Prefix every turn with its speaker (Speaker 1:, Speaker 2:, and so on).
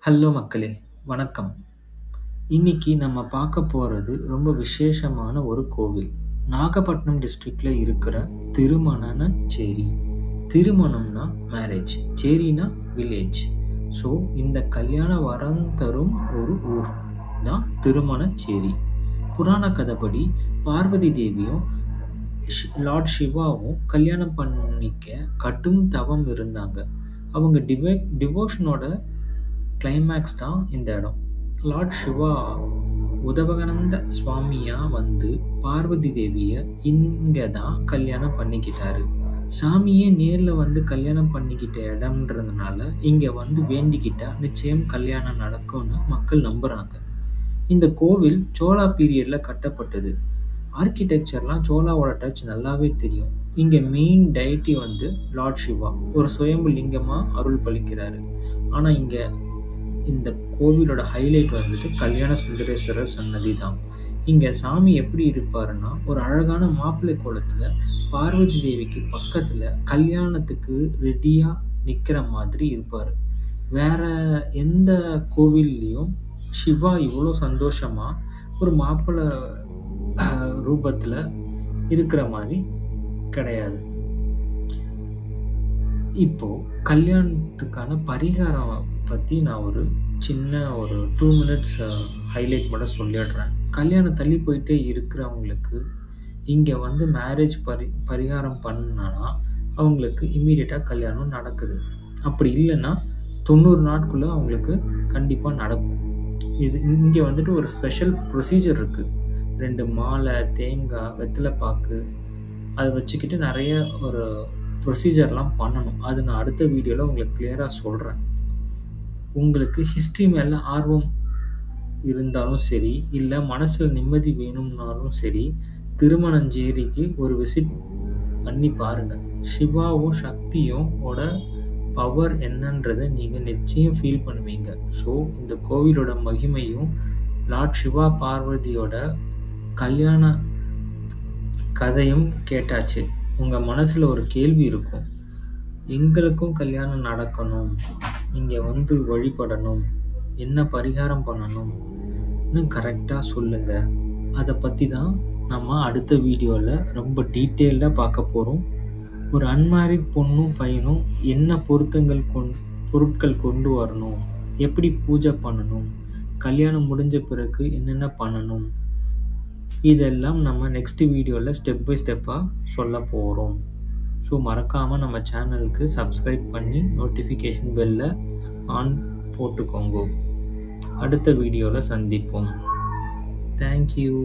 Speaker 1: Hello மக்களே! வணக்கம். இன்னைக்கு நம்ம பார்க்க போறது ரொம்ப விசேஷமான ஒரு கோவில். நாகப்பட்டினம் டிஸ்ட்ரிக்ட்ல இருக்கிற திருமணச்சேரி. திருமணம்னா மேரேஜ், சேரினா வில்லேஜ். ஸோ இந்த கல்யாண வரம் தரும் ஒரு ஊர் தான் திருமணச்சேரி. புராண கதைப்படி பார்வதி தேவியும் லார்ட் சிவாவும் கல்யாணம் பண்ணிக்க கடும் தவம் இருந்தாங்க. அவங்க டிவோஷனோட கிளைமேக்ஸ் தான் இந்த இடம். லார்ட் சிவா உதவகனந்த சுவாமியா வந்து பார்வதி தேவிய இங்க தான் கல்யாணம் பண்ணிக்கிட்டாரு. சாமியே நேர்ல வந்து கல்யாணம் பண்ணிக்கிட்ட இடம்ன்றதுனால இங்க வந்து வேண்டிக்கிட்டா நிச்சயம் கல்யாணம் நடக்கும்னு மக்கள் நம்புறாங்க. இந்த கோவில் சோழா பீரியட்ல கட்டப்பட்டது. ஆர்க்கிடெக்சர்லாம் சோழாவோட டச் நல்லாவே தெரியும். இங்க மெயின் டயட்டி வந்து லார்ட் சிவா ஒரு சுயம்பு லிங்கமா அருள் பாலிக்கிறாரு. ஆனா இங்க இந்த கோவிலோட ஹைலைட் வந்துட்டு கல்யாண சுந்தரேஸ்வரர் சன்னதி தான். இங்க சாமி எப்படி இருப்பாருன்னா, ஒரு அழகான மாப்பிள்ளை கோலத்துல பார்வதி தேவிக்கு பக்கத்துல கல்யாணத்துக்கு ரெடியா நிக்கிற மாதிரி இருப்பாரு. வேற எந்த கோவில்லயும் சிவா இவ்வளோ சந்தோஷமா ஒரு மாப்பிள்ளை ரூபத்துல இருக்கிற மாதிரி கிடையாது. இப்போ கல்யாணத்துக்கான பரிகாரம் பத்தி நான் ஒரு சின்ன ஒரு 2 மினிட்ஸ் ஹைலைட் மட்டும் சொல்லிடுறேன். கல்யாணம் தள்ளி போயிட்டே இருக்கிறவங்களுக்கு இங்க வந்து மேரேஜ் பரிகாரம் பண்ணா அவங்களுக்கு இம்மீடியட்டா கல்யாணம் நடக்குது. அப்படி இல்லைன்னா 90 நாட்குள்ள அவங்களுக்கு கண்டிப்பா நடக்கும். இது இங்க வந்துட்டு ஒரு ஸ்பெஷல் ப்ரொசீஜர் இருக்கு. 2 மாலை, தேங்காய், வெத்தலை பாக்கு அதை வச்சுக்கிட்டு நிறைய ஒரு ப்ரொசீஜர்லாம் பண்ணணும். அது நான் அடுத்த வீடியோவில் உங்களுக்கு கிளியராக சொல்கிறேன். உங்களுக்கு ஹிஸ்ட்ரி மேலே ஆர்வம் இருந்தாலும் சரி, இல்லை மனசில் நிம்மதி வேணும்னாலும் சரி, திருமணஞ்சேரிக்கு ஒரு விசிட் பண்ணி பாருங்கள். சிவாவும் சக்தியும் பவர் என்னன்றதை நீங்கள் நிச்சயம் ஃபீல் பண்ணுவீங்க. ஸோ இந்த கோவிலோட மகிமையும் லார்ட் சிவா பார்வதியோட கல்யாண கதையும் கேட்டாச்சு. உங்கள் மனசில் ஒரு கேள்வி இருக்கும், எங்களுக்கும் கல்யாணம் நடக்கணும், இங்கே வந்து வழிபடணும், என்ன பரிகாரம் பண்ணணும்னு கரெக்டாக சொல்லுங்கள். அதை பற்றி தான் நம்ம அடுத்த வீடியோவில் ரொம்ப டீட்டெயில்டாக பார்க்க போகிறோம். ஒரு அன்மேரிட் பொண்ணும் பையனும் என்ன பொருட்கள் கொண்டு வரணும், எப்படி பூஜை பண்ணணும், கல்யாணம் முடிஞ்ச பிறகு என்னென்ன பண்ணணும், இதெல்லாம் நம்ம நெக்ஸ்ட் வீடியோவில் ஸ்டெப் பை ஸ்டெப்பாக சொல்ல போகிறோம். ஸோ மறக்காமல் நம்ம சேனலுக்கு சப்ஸ்கிரைப் பண்ணி நோட்டிஃபிகேஷன் பெல்லை ஆன் போட்டுக்கோங்க. அடுத்த வீடியோவில் சந்திப்போம். தேங்க்யூ.